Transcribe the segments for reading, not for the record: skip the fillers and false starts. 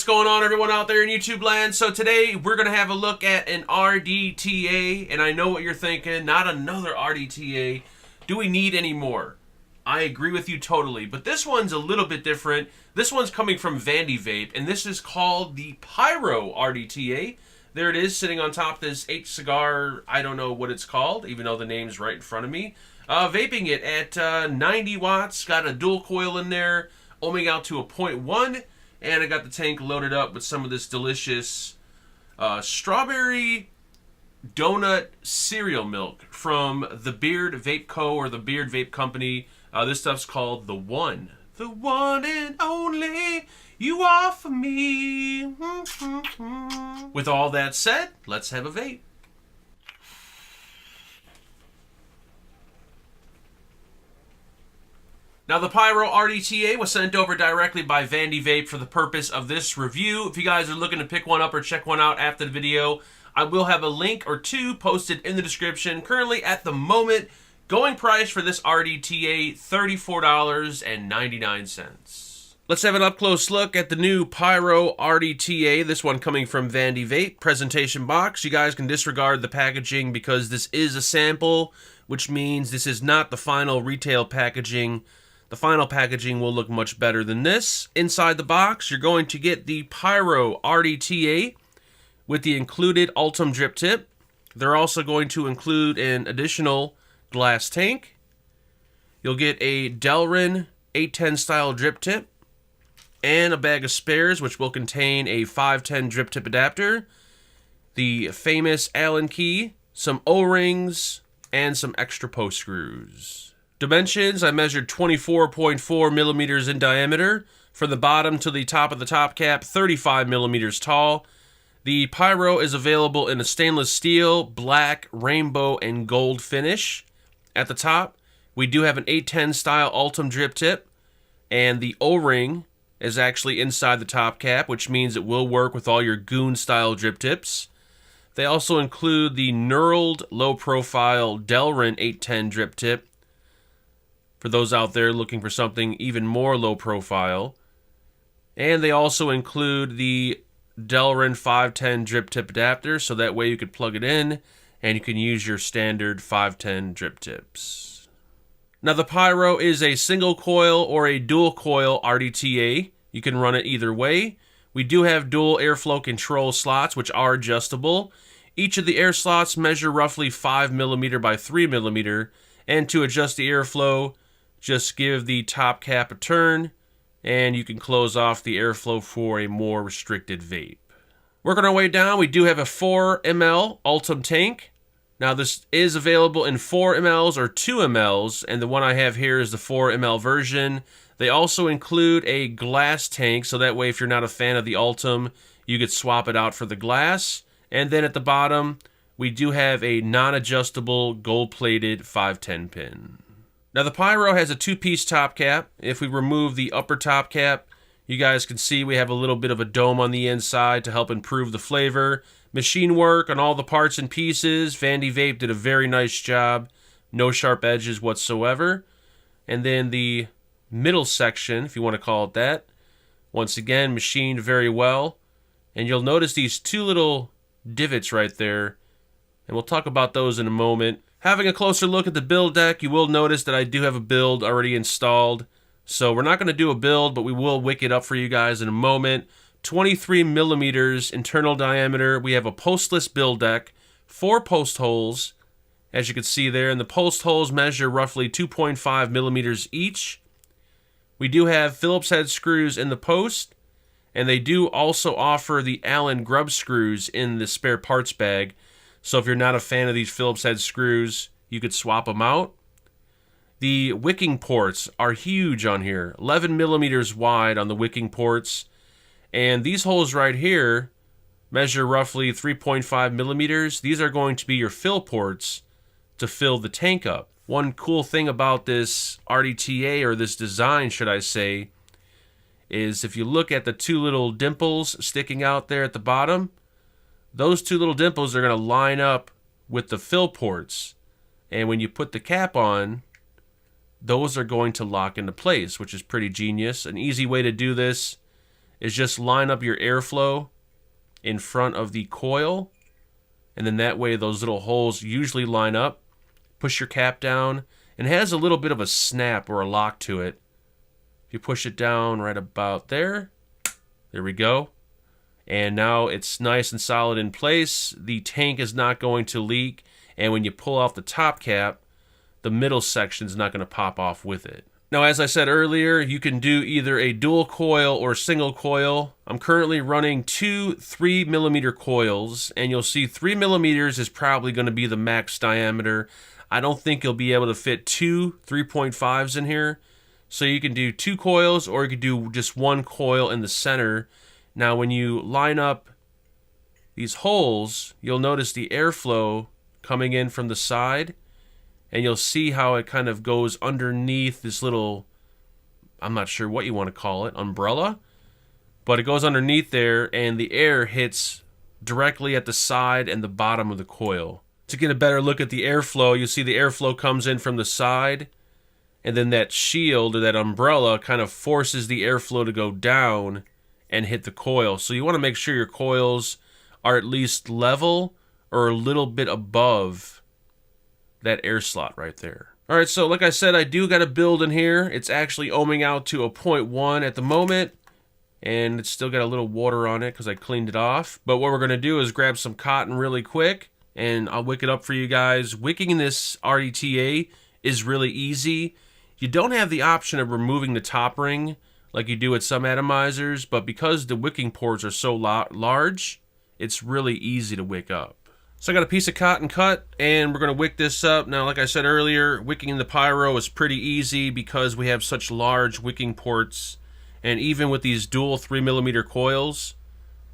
what's going on, everyone out there in YouTube land? So today we're going to have a look at an RDTA, and I know what you're thinking, not another RDTA. Do we need any more? I agree with you totally, but this one's a little bit different. This one's coming from Vandy Vape, and this is called the PYRO RDTA. There it is, sitting on top of this H-cigar, I don't know what it's called, even though the name's right in front of me. Vaping it at 90 watts, got a dual coil in there, ohming out to a 0.1, and I got the tank loaded up with some of this delicious strawberry donut cereal milk from the Beard Vape Co. or the Beard Vape Company. This stuff's called the one and only you are for me. With all that said, let's have a vape. Now, the PYRO RDTA was sent over directly by Vandy Vape for the purpose of this review. If you guys are looking to pick one up or check one out after the video, I will have a link or two posted in the description. Currently, at the moment, going price for this RDTA, $34.99. Let's have an up-close look at the new PYRO RDTA, this one coming from Vandy Vape. Presentation box. You guys can disregard the packaging because this is a sample, which means this is not the final retail packaging. The final packaging will look much better than this. Inside the box, you're going to get the PYRO RDTA with the included Ultim drip tip. They're also going to include an additional glass tank. You'll get a Delrin 810 style drip tip and a bag of spares, which will contain a 510 drip tip adapter, the famous Allen key, some O-rings, and some extra post screws. Dimensions, I measured 24.4 millimeters in diameter. From the bottom to the top of the top cap, 35 millimeters tall. The PYRO is available in a stainless steel, black, rainbow, and gold finish. At the top, we do have an 810 style Ultim drip tip, and the O-ring is actually inside the top cap, which means it will work with all your goon style drip tips. They also include the knurled low profile Delrin 810 drip tip, for those out there looking for something even more low profile. And they also include the Delrin 510 drip tip adapter, so that way you could plug it in and you can use your standard 510 drip tips. Now, the PYRO is a single coil or a dual coil RDTA. You can run it either way. We do have dual airflow control slots, which are adjustable. Each of the air slots measure roughly 5mm by 3mm, and to adjust the airflow, just give the top cap a turn, and you can close off the airflow for a more restricted vape. Working our way down, we do have a 4 ml Ultim tank. Now, this is available in 4 mLs or 2 mLs, and the one I have here is the 4 ml version. They also include a glass tank, so that way if you're not a fan of the Ultim, you could swap it out for the glass. And then at the bottom, we do have a non-adjustable gold-plated 510 pin. Now, the PYRO has a 2-piece top cap. If we remove the upper top cap, you guys can see we have a little bit of a dome on the inside to help improve the flavor. Machine work on all the parts and pieces. Vandy Vape did a very nice job. No sharp edges whatsoever. And then the middle section, if you want to call it that, once again, machined very well. And you'll notice these two little divots right there, and we'll talk about those in a moment. Having a closer look at the build deck, you will notice that I do have a build already installed. So we're not going to do a build, but we will wick it up for you guys in a moment. 23 millimeters internal diameter. We have a postless build deck, 4 post holes, as you can see there, and the post holes measure roughly 2.5 millimeters each. We do have Phillips head screws in the post, and they do also offer the Allen grub screws in the spare parts bag. So if you're not a fan of these Phillips head screws, you could swap them out. The wicking ports are huge on here, 11 millimeters wide on the wicking ports. And these holes right here measure roughly 3.5 millimeters. These are going to be your fill ports to fill the tank up. One cool thing about this RDTA, or this design, should I say, is if you look at the two little dimples sticking out there at the bottom, those two little dimples are going to line up with the fill ports. And when you put the cap on, those are going to lock into place, which is pretty genius. An easy way to do this is just line up your airflow in front of the coil, and then that way those little holes usually line up. Push your cap down, and it has a little bit of a snap or a lock to it. If you push it down right about there, there we go. And now it's nice and solid in place. The tank is not going to leak, and when you pull off the top cap, the middle section is not going to pop off with it. Now, as I said earlier, you can do either a dual coil or single coil. I'm currently running two 3mm coils, and you'll see 3mm is probably going to be the max diameter. I don't think you'll be able to fit two 3.5s in here. So you can do two coils, or you could do just one coil in the center. Now, when you line up these holes, you'll notice the airflow coming in from the side, and you'll see how it kind of goes underneath this little, I'm not sure what you want to call it, umbrella, but it goes underneath there, and the air hits directly at the side and the bottom of the coil. To get a better look at the airflow, you'll see the airflow comes in from the side, and then that shield or that umbrella kind of forces the airflow to go down and hit the coil. So you want to make sure your coils are at least level or a little bit above that air slot right there. Alright, so like I said, I do got a build in here. It's actually ohming out to a 0.1 at the moment, and it's still got a little water on it because I cleaned it off. But what we're going to do is grab some cotton really quick, and I'll wick it up for you guys. Wicking this RDTA is really easy. You don't have the option of removing the top ring like you do with some atomizers, but because the wicking ports are so large, it's really easy to wick up. So I got a piece of cotton cut, and we're going to wick this up. Now, like I said earlier, wicking in the PYRO is pretty easy because we have such large wicking ports, and even with these dual 3mm coils,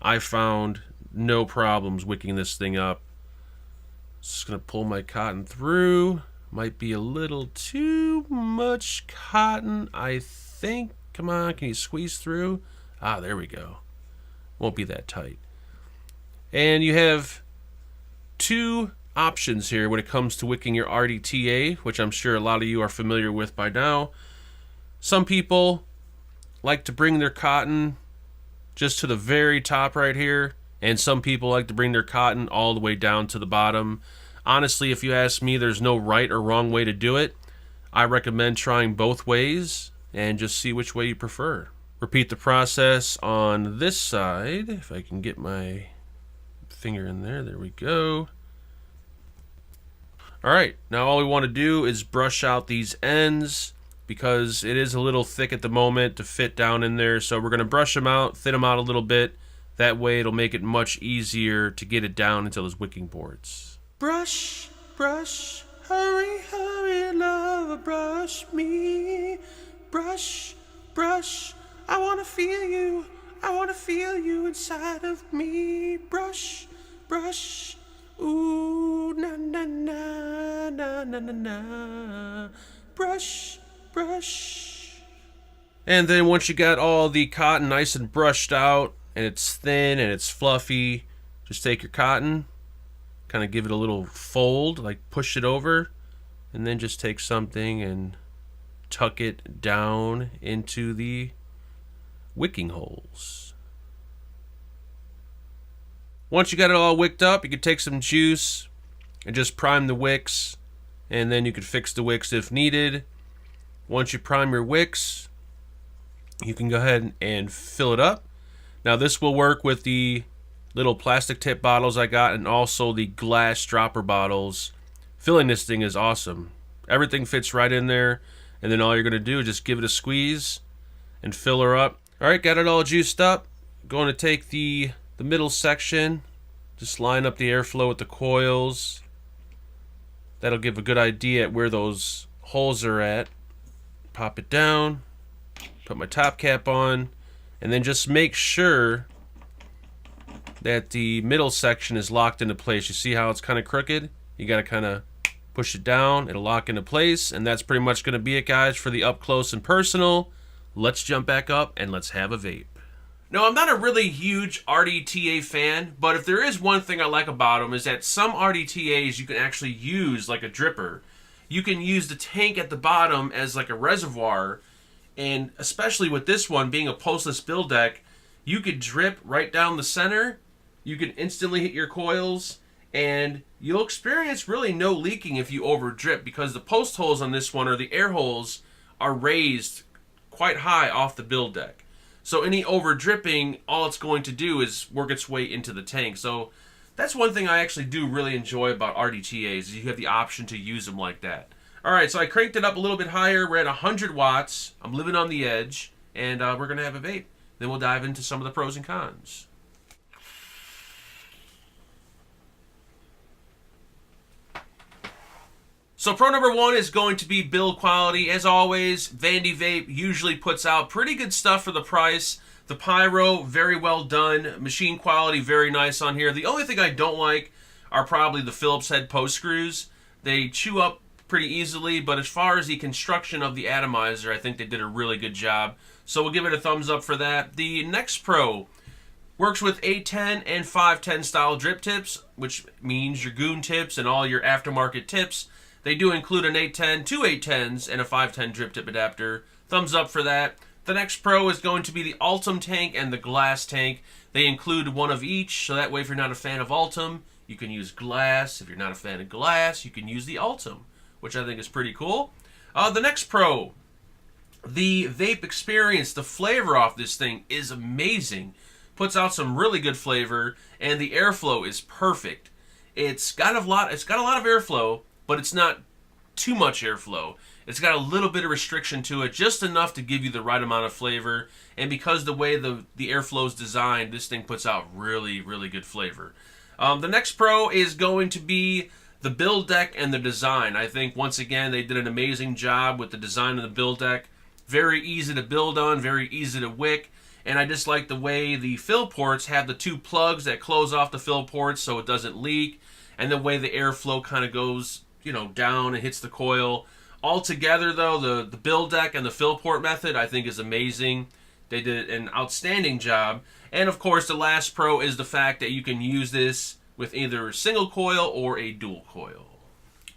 I found no problems wicking this thing up. Just going to pull my cotton through. Might be a little too much cotton, I think. Come on, can you squeeze through? Ah, there we go. Won't be that tight. And you have two options here when it comes to wicking your RDTA, which I'm sure a lot of you are familiar with by now. Some people like to bring their cotton just to the very top right here, and some people like to bring their cotton all the way down to the bottom. Honestly, if you ask me, there's no right or wrong way to do it. I recommend trying both ways and just see which way you prefer. Repeat the process on this side. If I can get my finger in there, there we go. Alright, now all we want to do is brush out these ends because it is a little thick at the moment to fit down in there. So we're going to brush them out, thin them out a little bit. That way it'll make it much easier to get it down into those wicking ports. Brush, brush, hurry, hurry, lover, brush me. Brush, brush, I wanna feel you inside of me. Brush, brush, ooh, na na na, na na na na. Brush, brush. And then once you got all the cotton nice and brushed out, and it's thin and it's fluffy, just take your cotton, kind of give it a little fold, like push it over, and then just take something and tuck it down into the wicking holes. Once you got it all wicked up, you can take some juice and just prime the wicks, and then you can fix the wicks if needed. Once you prime your wicks, you can go ahead and fill it up. Now this will work with the little plastic tip bottles I got and also the glass dropper bottles. Filling this thing is awesome. Everything fits right in there. And then all you're going to do is just give it a squeeze and fill her up. Alright, got it all juiced up. Going to take the middle section. Just line up the airflow with the coils. That'll give a good idea at where those holes are at. Pop it down. Put my top cap on. And then just make sure that the middle section is locked into place. You see how it's kind of crooked? You got to kind of push it down, it'll lock into place, and that's pretty much going to be it, guys, for the up close and personal. Let's jump back up and let's have a vape. Now, I'm not a really huge RDTA fan, but if there is one thing I like about them is that some RDTAs you can actually use like a dripper. You can use the tank at the bottom as like a reservoir, and especially with this one being a pulseless build deck, you could drip right down the center, you can instantly hit your coils, and you'll experience really no leaking if you over drip, because the post holes on this one, or the air holes, are raised quite high off the build deck. So any over dripping, all it's going to do is work its way into the tank. So that's one thing I actually do really enjoy about RDTAs, is you have the option to use them like that. Alright, so I cranked it up a little bit higher. We're at 100 watts. I'm living on the edge, and we're going to have a vape. Then we'll dive into some of the pros and cons. So pro number one is going to be build quality. As always, Vandy Vape usually puts out pretty good stuff for the price. The PYRO, very well done. Machine quality, very nice on here. The only thing I don't like are probably the Phillips head post screws. They chew up pretty easily, but as far as the construction of the atomizer, I think they did a really good job. So we'll give it a thumbs up for that. The next pro works with 810 and 510 style drip tips, which means your goon tips and all your aftermarket tips. They do include an 810, two 810s, and a 510 drip tip adapter. Thumbs up for that. The next pro is going to be the Ultim tank and the glass tank. They include one of each, so that way if you're not a fan of Ultim, you can use glass. If you're not a fan of glass, you can use the Ultim, which I think is pretty cool. The next pro, the vape experience, the flavor off this thing is amazing. Puts out some really good flavor, and the airflow is perfect. It's got a lot of airflow, but it's not too much airflow. It's got a little bit of restriction to it, just enough to give you the right amount of flavor. And because the way the airflow is designed, this thing puts out really, really good flavor. The next pro is going to be the build deck and the design. I think, once again, they did an amazing job with the design of the build deck. Very easy to build on, very easy to wick. And I just like the way the fill ports have the two plugs that close off the fill ports so it doesn't leak. And the way the airflow kind of goes, down and hits the coil. Altogether, though, the build deck and the fill port method, I think, is amazing. They did an outstanding job. And, of course, the last pro is the fact that you can use this with either a single coil or a dual coil.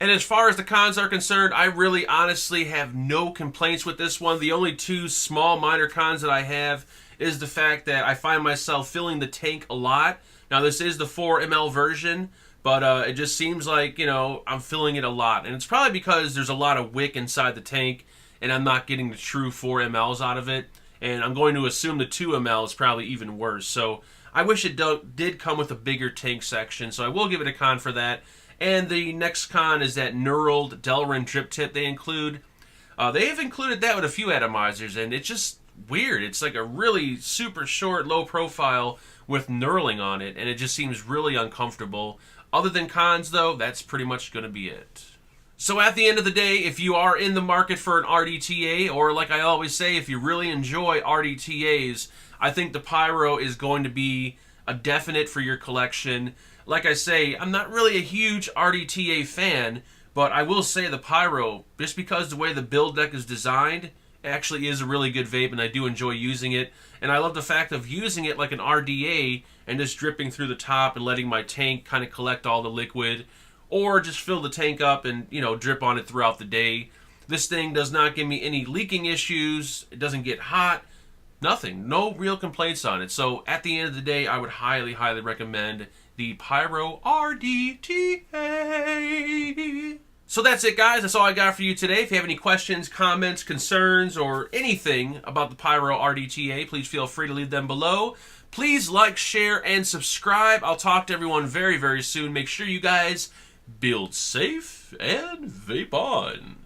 And as far as the cons are concerned, I really honestly have no complaints with this one. The only two small minor cons that I have is the fact that I find myself filling the tank a lot. Now, this is the 4 ml version, but it just seems like, I'm filling it a lot. And it's probably because there's a lot of wick inside the tank, and I'm not getting the true 4 mLs out of it. And I'm going to assume the 2 ml is probably even worse. So I wish it did come with a bigger tank section, so I will give it a con for that. And the next con is that knurled Delrin drip tip they include. They have included that with a few atomizers, and it's just weird. It's like a really super short, low profile with knurling on it, and it just seems really uncomfortable. Other than cons, though, that's pretty much going to be it. So at the end of the day, if you are in the market for an RDTA, or like I always say, if you really enjoy RDTAs, I think the PYRO is going to be a definite for your collection. Like I say, I'm not really a huge RDTA fan, but I will say the PYRO, just because the way the build deck is designed, actually is a really good vape, and I do enjoy using it. And I love the fact of using it like an RDA and just dripping through the top and letting my tank kind of collect all the liquid, or just fill the tank up and, drip on it throughout the day. This thing does not give me any leaking issues. It doesn't get hot. Nothing. No real complaints on it. So at the end of the day, I would highly, highly recommend the PYRO RDTA. So that's it, guys. That's all I got for you today. If you have any questions, comments, concerns, or anything about the PYRO RDTA, please feel free to leave them below. Please like, share, and subscribe. I'll talk to everyone very, very soon. Make sure you guys build safe and vape on.